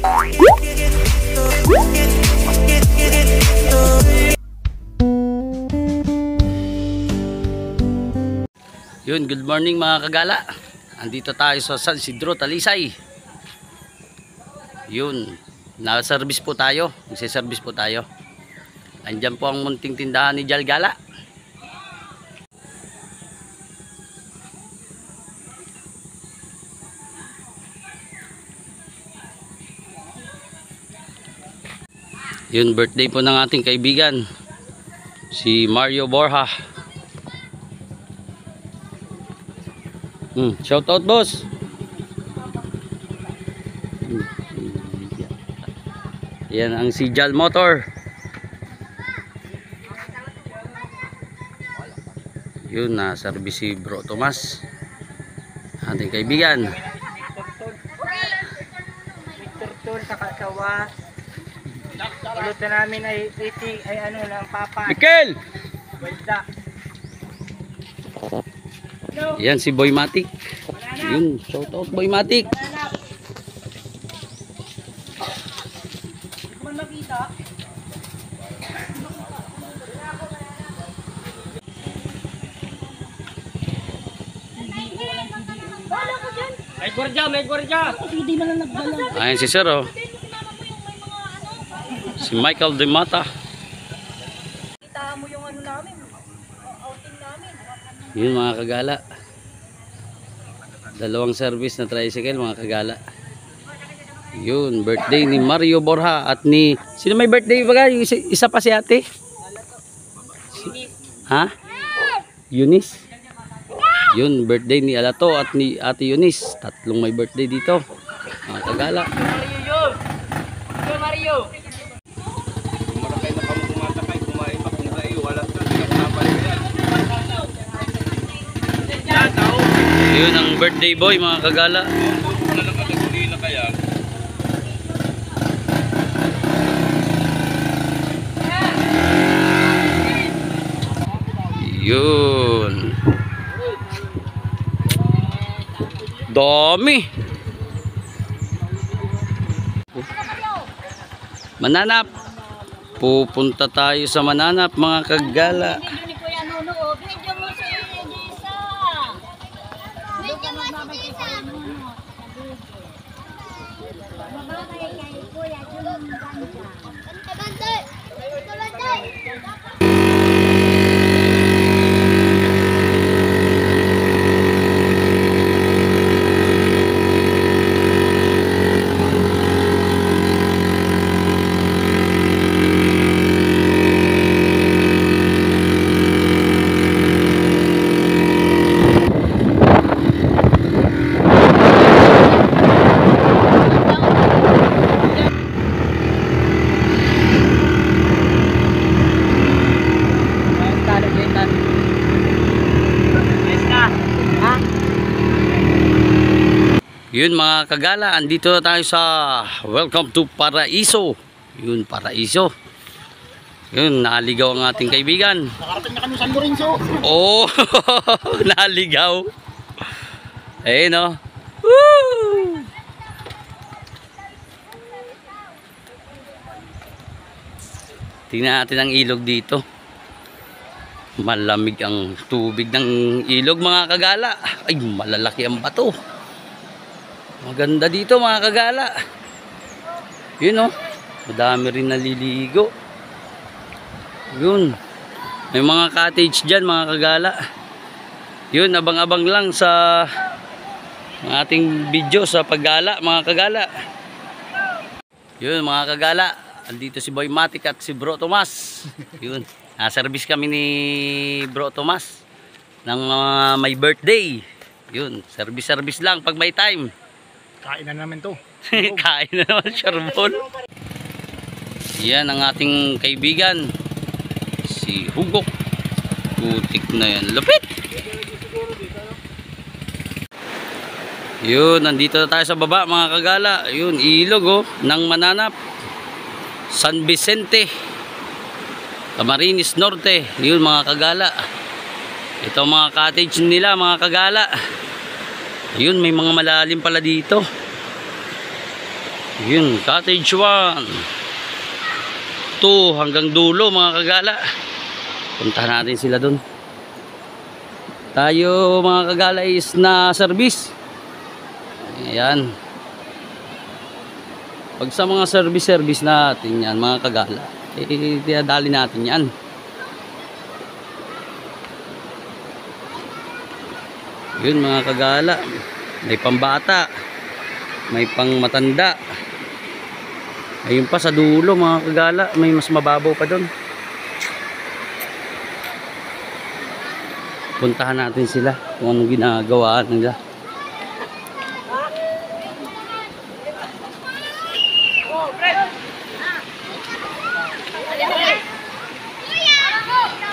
Yun, good morning mga kagala. Andito tayo sa San Isidro, Talisay. Yun, na-service po tayo. Nagsiservice po tayo. Andyan po ang munting tindahan ni Jalgala. Yun, birthday po ng ating kaibigan, si Mario Borja. Shout out, boss. Yan ang si Jal Motor. Yun, na service si Bro Tomas, ating kaibigan. Turtul sa kasawa. Ulot na namin ay ano ng papa. Mikel! Welda. Yan si Boy Matic. Yun, shout out Boy Matic. May gwardiya. Ayan si Sir, oh. Si Michael De Mata. Kita mo yung ano namin, outing namin. Yun mga kagala. Dalawang service na tricycle mga kagala. Yun, birthday ni Mario Borja at ni... Sino may birthday ba? Yung isa pa si ate? Ha? Eunice? Yun, birthday ni Alato at ni ate Eunice. Tatlong may birthday dito mga kagala. Mario yun! Yo Mario! Yun ang birthday boy mga kagala. Yun. Dami. Mananap. Pupunta tayo sa Mananap mga kagala. Yun mga kagala, andito na tayo sa Welcome to Paraiso. Yun, Paraiso. Yun, naligaw ang ating kaibigan. Nakarating na kami sa San Lorenzo. Oh, naligaw. Eh no. Woo! Tingnan natin ang ilog dito. Malamig ang tubig ng ilog mga kagala. Ay, malalaki ang bato. Maganda dito mga kagala. Yun, oh. Madami rin naliligo. Yun. May mga cottage dyan mga kagala. Yun, abang-abang lang sa ating video sa paggala mga kagala. Yun mga kagala. Andito si Boy Matic at si Bro Tomas. Yun. Service kami ni Bro Tomas ng may birthday. Yun. Service lang pag may time. Kain na namin to. Kain na naman, Charbon. Yan ang ating kaibigan, si Hugok. Putik na yan. Lupit! Yun, nandito na tayo sa baba mga kagala. Yun, ilog oh, ng Mananap. San Vicente, Camarines Norte. Yun mga kagala. Ito mga cottage nila mga kagala. Yun, may mga malalim pala dito. Yun, cottage 1. 2 hanggang dulo mga kagala. Puntahan natin sila dun. Tayo mga kagala is na service. Ayan. Pag sa mga service natin yan mga kagala, tinadali natin yan. Yun mga kagala, may pambata, may pang matanda. Ayun pa sa dulo mga kagala, may mas mababaw pa doon. Puntahan natin sila kung anong ginagawa nila.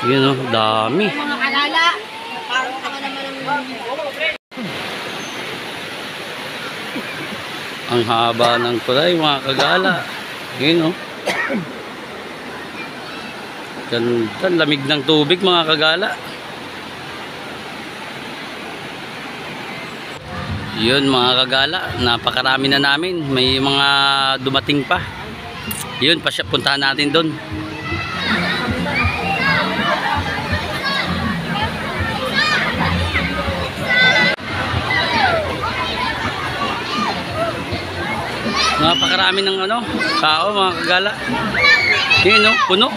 Yun o, dami. Mga kalala, parang tanga naman ang Ang haba ng tulay mga kagala. Yun o. Ganda, lamig ng tubig mga kagala. Yun mga kagala, napakarami na namin. May mga dumating pa. Yun, puntahan natin doon. Napakarami ng tao mga kagala. Yun o, puno.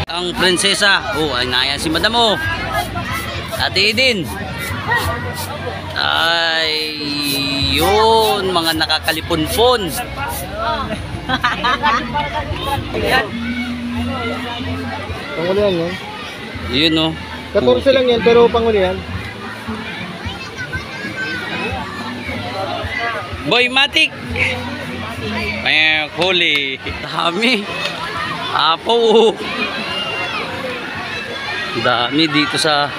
Ang prinsesa. Oh, ay naya si madam oh. Ate Eden. Ay, yun. Mga nakakalipunpon. Pangulihan yan. Yun oh. 14 lang yan, pero pangulihan. Boy Matic. Ay, huli. Dami. Apo. Dami dito sa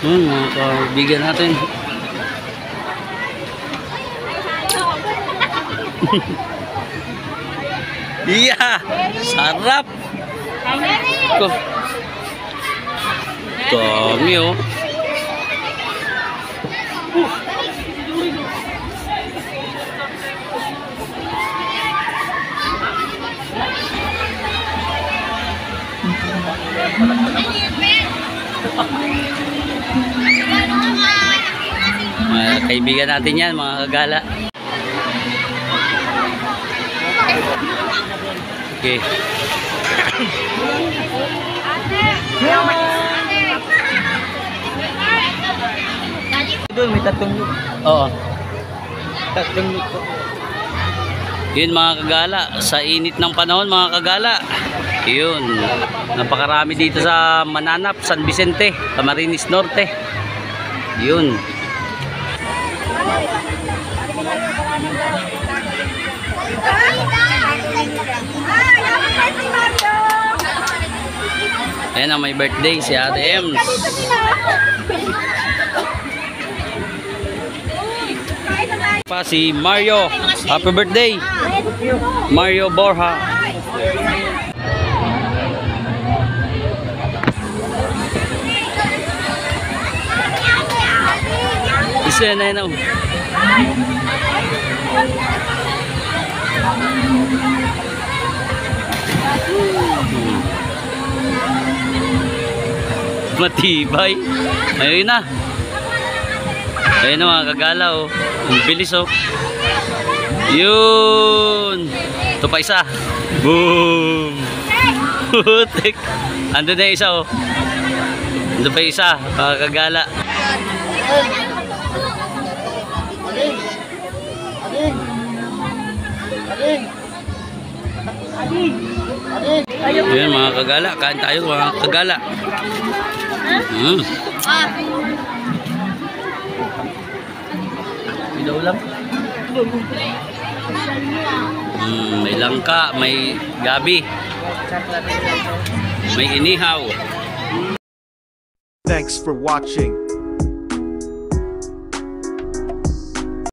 mga kaibigan natin. Iya, sarap. Dami oh. Mga kaibigan natin yan mga kagala. Okay. Doon may tatlong look. Oo. Tatlong look po. Yun mga kagala, sa init ng panahon mga kagala. Yun, napakarami dito sa Mananap, San Vicente, Camarines Norte. Yun. Ayan ang may birthday si Ate Ems. Pa si Mario. Happy birthday Mario Borja. Isa na yun. Matibay. Ayun na. Ayun na mga kagala oh. Ang bilis oh. Yun. Ito pa isa. Boom. Putik. Andun na isa oh. Andun pa isa. Mga kagala. Yun mga kagala. Kain tayo mga kagala. Ilaw lang. May langka, may gabi. Sarap natin ito. May inihaw. Thanks for watching.